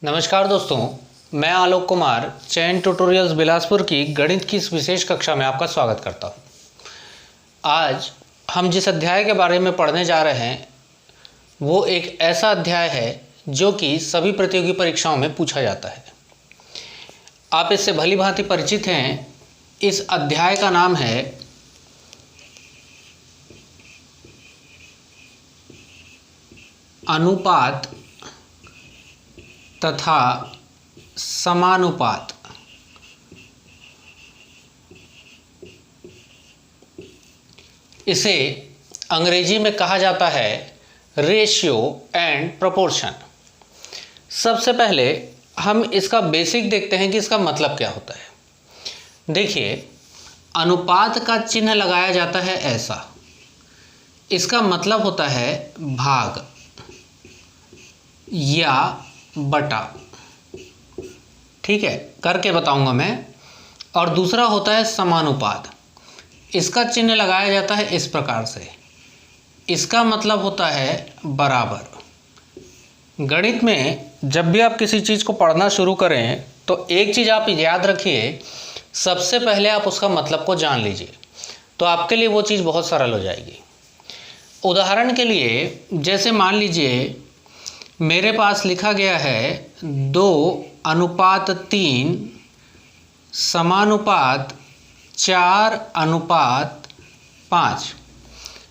नमस्कार दोस्तों, मैं आलोक कुमार चैन ट्यूटोरियल्स बिलासपुर की गणित की इस विशेष कक्षा में आपका स्वागत करता हूं। आज हम जिस अध्याय के बारे में पढ़ने जा रहे हैं वो एक ऐसा अध्याय है जो कि सभी प्रतियोगी परीक्षाओं में पूछा जाता है। आप इससे भली भांति परिचित हैं। इस अध्याय का नाम है अनुपात तथा समानुपात। इसे अंग्रेजी में कहा जाता है रेशियो एंड प्रोपोर्शन। सबसे पहले हम इसका बेसिक देखते हैं कि इसका मतलब क्या होता है। देखिए, अनुपात का चिन्ह लगाया जाता है ऐसा। इसका मतलब होता है भाग या बटा। ठीक है, करके बताऊंगा मैं। और दूसरा होता है समानुपात। इसका चिन्ह लगाया जाता है इस प्रकार से। इसका मतलब होता है बराबर। गणित में जब भी आप किसी चीज़ को पढ़ना शुरू करें तो एक चीज़ आप याद रखिए, सबसे पहले आप उसका मतलब को जान लीजिए, तो आपके लिए वो चीज़ बहुत सरल हो जाएगी। उदाहरण के लिए, जैसे मान लीजिए मेरे पास लिखा गया है 2:3 समानुपात 4:5।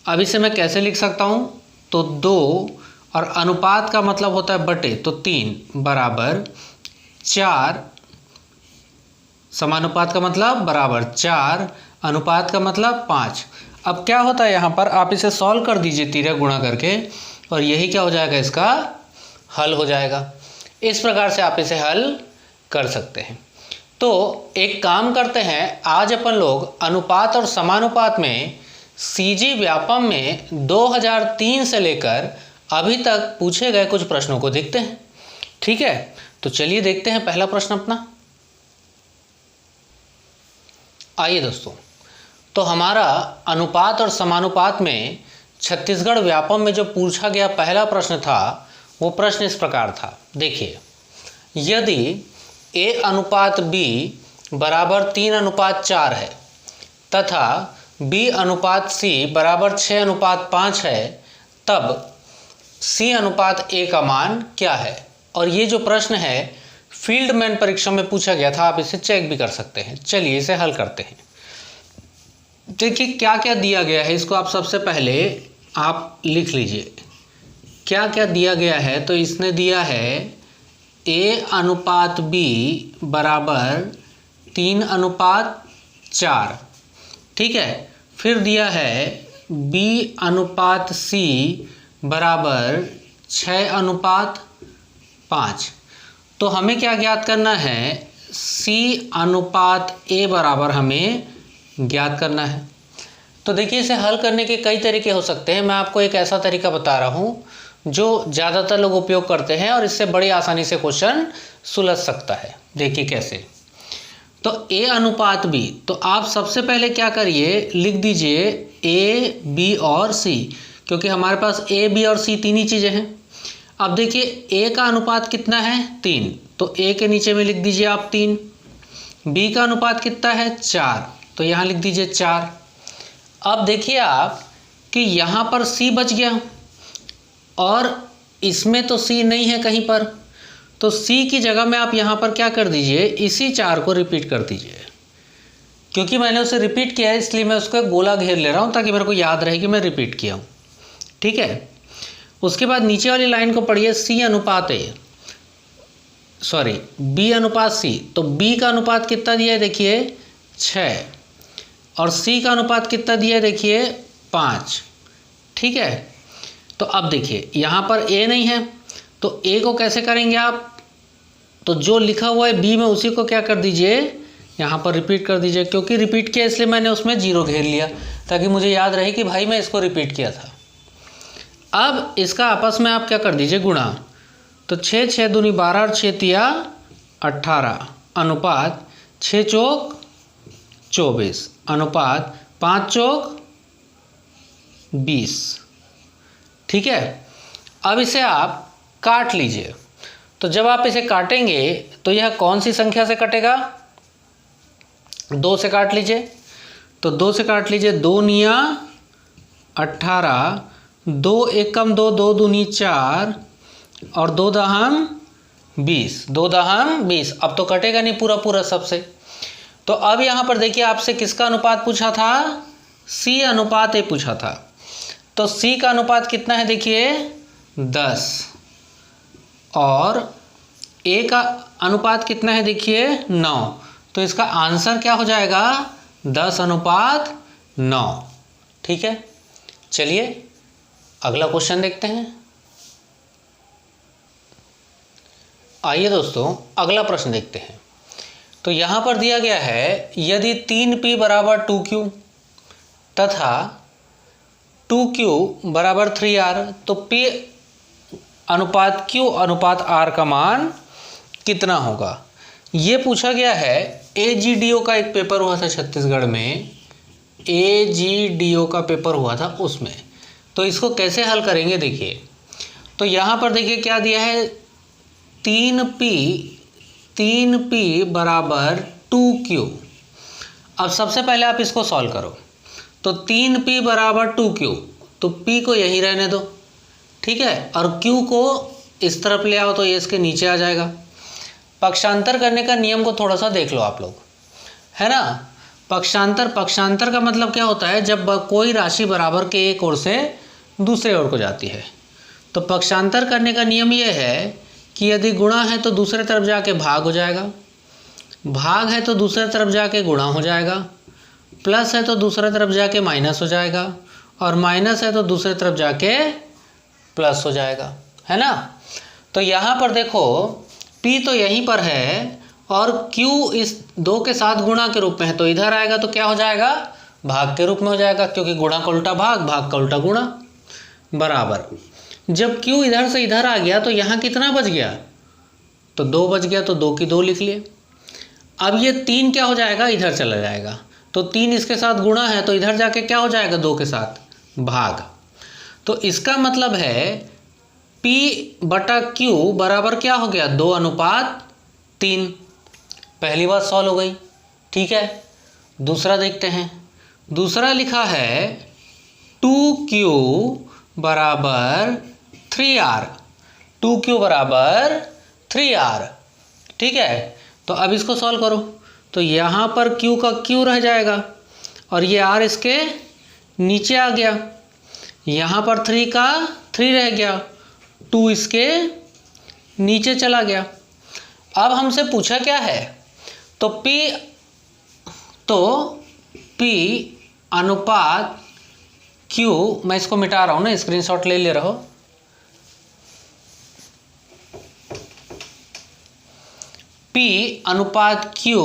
अब इसे मैं कैसे लिख सकता हूँ? तो 2 और अनुपात का मतलब होता है बटे, तो 3 बराबर 4। समानुपात का मतलब बराबर 4, अनुपात का मतलब 5। अब क्या होता है यहाँ पर, आप इसे सॉल्व कर दीजिए तिर्यक गुणा करके, और यही क्या हो जाएगा, इसका हल हो जाएगा। इस प्रकार से आप इसे हल कर सकते हैं। तो एक काम करते हैं, आज अपन लोग अनुपात और समानुपात में सीजी व्यापम में 2003 से लेकर अभी तक पूछे गए कुछ प्रश्नों को देखते हैं। ठीक है, तो चलिए देखते हैं पहला प्रश्न अपना। आइए दोस्तों, तो हमारा अनुपात और समानुपात में छत्तीसगढ़ व्यापम में जो पूछा गया पहला प्रश्न था, वो प्रश्न इस प्रकार था। देखिए, यदि a अनुपात b बराबर 3:4 है तथा b अनुपात c बराबर 6:5 है, तब c अनुपात a का मान क्या है? और ये जो प्रश्न है फील्डमैन परीक्षा में पूछा गया था, आप इसे चेक भी कर सकते हैं। चलिए इसे हल करते हैं। देखिए क्या क्या दिया गया है, इसको आप सबसे पहले आप लिख लीजिए क्या क्या दिया गया है। तो इसने दिया है a अनुपात b बराबर 3:4। ठीक है, फिर दिया है b अनुपात c बराबर 6:5। तो हमें क्या ज्ञात करना है, c अनुपात a बराबर हमें ज्ञात करना है। तो देखिए, इसे हल करने के कई तरीके हो सकते हैं। मैं आपको एक ऐसा तरीका बता रहा हूँ जो ज़्यादातर लोग उपयोग करते हैं और इससे बड़ी आसानी से क्वेश्चन सुलझ सकता है। देखिए कैसे। तो a अनुपात b, तो आप सबसे पहले क्या करिए, लिख दीजिए a, b और c, क्योंकि हमारे पास a, b और c तीन ही चीज़ें हैं। अब देखिए a का अनुपात कितना है, 3, तो a के नीचे में लिख दीजिए आप 3। b का अनुपात कितना है, 4, तो यहाँ लिख दीजिए 4। अब देखिए आप कि यहाँ पर c बच गया और इसमें तो c नहीं है कहीं पर, तो c की जगह में आप यहाँ पर क्या कर दीजिए, इसी 4 को रिपीट कर दीजिए। क्योंकि मैंने उसे रिपीट किया है इसलिए मैं उसको एक गोला घेर ले रहा हूँ ताकि मेरे को याद रहे कि मैं रिपीट किया हूँ। ठीक है, उसके बाद नीचे वाली लाइन को पढ़िए, b अनुपात c। तो b का अनुपात कितना दिया है, देखिए 6, और c का अनुपात कितना दिया है, देखिए 5। ठीक है, तो अब देखिए यहाँ पर a नहीं है, तो a को कैसे करेंगे आप, तो जो लिखा हुआ है b में उसी को क्या कर दीजिए, यहाँ पर रिपीट कर दीजिए। क्योंकि रिपीट किया इसलिए मैंने उसमें 0 घेर लिया ताकि मुझे याद रहे कि भाई मैं इसको रिपीट किया था। अब इसका आपस में आप क्या कर दीजिए, गुणा। तो 6 6 दूनी 12 और 6 तिया 18 अनुपात 6 चौक 24 अनुपात 5 चौक 20। ठीक है, अब इसे आप काट लीजिए। तो जब आप इसे काटेंगे तो यह कौन सी संख्या से कटेगा? 2 से काट लीजिए। तो 2 से काट लीजिए। 2 निया 18, 2 एकम 2, 2 दूनी 4 और 2 दहम 20, 2 दहम 20। अब तो कटेगा नहीं पूरा पूरा सबसे। तो अब यहाँ पर देखिए आपसे किसका अनुपात पूछा था? C अनुपात A पूछा था। तो C का अनुपात कितना है देखिए 10 और A का अनुपात कितना है देखिए 9। तो इसका आंसर क्या हो जाएगा? 10 अनुपात 9। ठीक है, चलिए अगला क्वेश्चन देखते हैं। आइए दोस्तों अगला प्रश्न देखते हैं। तो यहाँ पर दिया गया है यदि 3p बराबर 2q तथा 2q बराबर 3r तो p अनुपात q अनुपात r का मान कितना होगा? ये पूछा गया है। AGDO का एक पेपर हुआ था छत्तीसगढ़ में, AGDO का पेपर हुआ था उसमें। तो इसको कैसे हल करेंगे देखिए। तो यहाँ पर देखिए क्या दिया है 3p बराबर 2q। अब सबसे पहले आप इसको सॉल्व करो। तो 3p बराबर 2q, तो p को यहीं रहने दो, ठीक है, और q को इस तरफ ले आओ तो ये इसके नीचे आ जाएगा। पक्षांतर करने का नियम को थोड़ा सा देख लो आप लोग, है ना। पक्षांतर का मतलब क्या होता है? जब कोई राशि बराबर के एक ओर से दूसरे ओर को जाती है। तो पक्षांतर करने का नियम ये है कि यदि गुणा है तो दूसरे तरफ जाके भाग हो जाएगा, भाग है तो दूसरे तरफ जाके गुणा हो जाएगा, प्लस है तो दूसरे तरफ जाके माइनस हो जाएगा, और माइनस है तो दूसरे तरफ जाके प्लस हो जाएगा, है ना। तो यहाँ पर देखो p तो यहीं पर है और q इस 2 के साथ गुणा के रूप में है, तो इधर आएगा तो क्या हो जाएगा? भाग के रूप में हो जाएगा, क्योंकि गुणा का उल्टा भाग, भाग का उल्टा गुणा। बराबर जब q इधर से इधर आ गया तो यहाँ कितना बच गया? तो 2 बच गया, तो 2 की 2 लिख लिए। अब ये 3 क्या हो जाएगा? इधर चला जाएगा, तो 3 इसके साथ गुणा है तो इधर जाके क्या हो जाएगा? 2 के साथ भाग। तो इसका मतलब है p बटा q बराबर क्या हो गया? 2 अनुपात 3। पहली बात सॉल्व हो गई, ठीक है। दूसरा देखते हैं। दूसरा लिखा है 2q बराबर 3r, 2q बराबर 3r, ठीक है। तो अब इसको सॉल्व करो। तो यहाँ पर q का q रह जाएगा और ये r इसके नीचे आ गया। यहाँ पर 3 का 3 रह गया, 2 इसके नीचे चला गया। अब हमसे पूछा क्या है? तो p अनुपात q, मैं इसको मिटा रहा हूँ ना, स्क्रीनशॉट ले रहा हो। p अनुपात q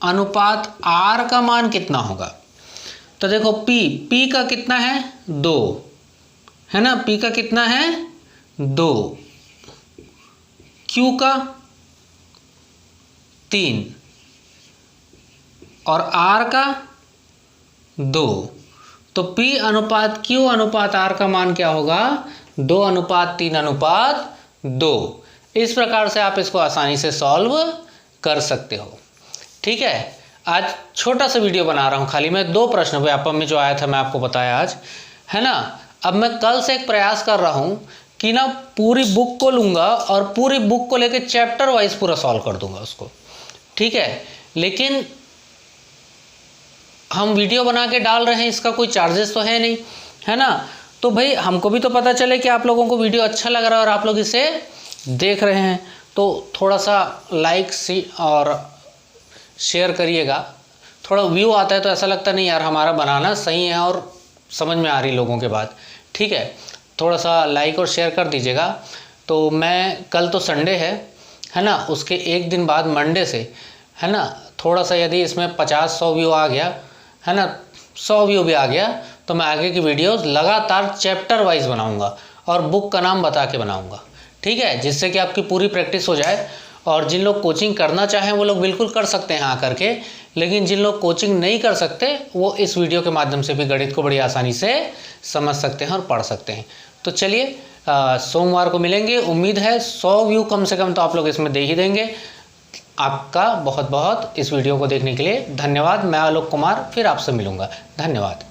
अनुपात r का मान कितना होगा? तो देखो p का कितना है? 2, है ना। p का कितना है? 2, q का 3 और r का 2। तो p अनुपात q अनुपात r का मान क्या होगा? 2 अनुपात 3 अनुपात 2। इस प्रकार से आप इसको आसानी से सॉल्व कर सकते हो, ठीक है। आज छोटा सा वीडियो बना रहा हूँ खाली मैं, 2 प्रश्न व्यापम में जो आया था मैं आपको बताया आज, है ना। अब मैं कल से एक प्रयास कर रहा हूँ कि ना पूरी बुक को लूँगा और पूरी बुक को लेके चैप्टर वाइज पूरा सॉल्व कर दूंगा उसको, ठीक है। लेकिन हम वीडियो बना के डाल रहे हैं, इसका कोई चार्जेस तो है नहीं, है ना। तो भाई हमको भी तो पता चले कि आप लोगों को वीडियो अच्छा लग रहा है और आप लोग इसे देख रहे हैं, तो थोड़ा सा लाइक और शेयर करिएगा। थोड़ा व्यू आता है तो ऐसा लगता नहीं यार हमारा बनाना सही है और समझ में आ रही लोगों के बात, ठीक है। थोड़ा सा लाइक और शेयर कर दीजिएगा। तो मैं कल तो संडे है ना, उसके एक दिन बाद मंडे से, है ना, थोड़ा सा यदि इसमें 50-100 व्यू आ गया, है ना, 100 व्यू भी आ गया, तो मैं आगे की वीडियोस लगातार चैप्टर वाइज बनाऊंगा और बुक का नाम बता के बनाऊंगा, ठीक है, जिससे कि आपकी पूरी प्रैक्टिस हो जाए। और जिन लोग कोचिंग करना चाहें वो लोग बिल्कुल कर सकते हैं आकर के, लेकिन जिन लोग कोचिंग नहीं कर सकते वो इस वीडियो के माध्यम से भी गणित को बड़ी आसानी से समझ सकते हैं और पढ़ सकते हैं। तो चलिए सोमवार को मिलेंगे। उम्मीद है 100 व्यू कम से कम तो आप लोग इसमें दे ही देंगे। आपका बहुत बहुत इस वीडियो को देखने के लिए धन्यवाद। मैं आलोक कुमार फिर आपसे मिलूँगा। धन्यवाद।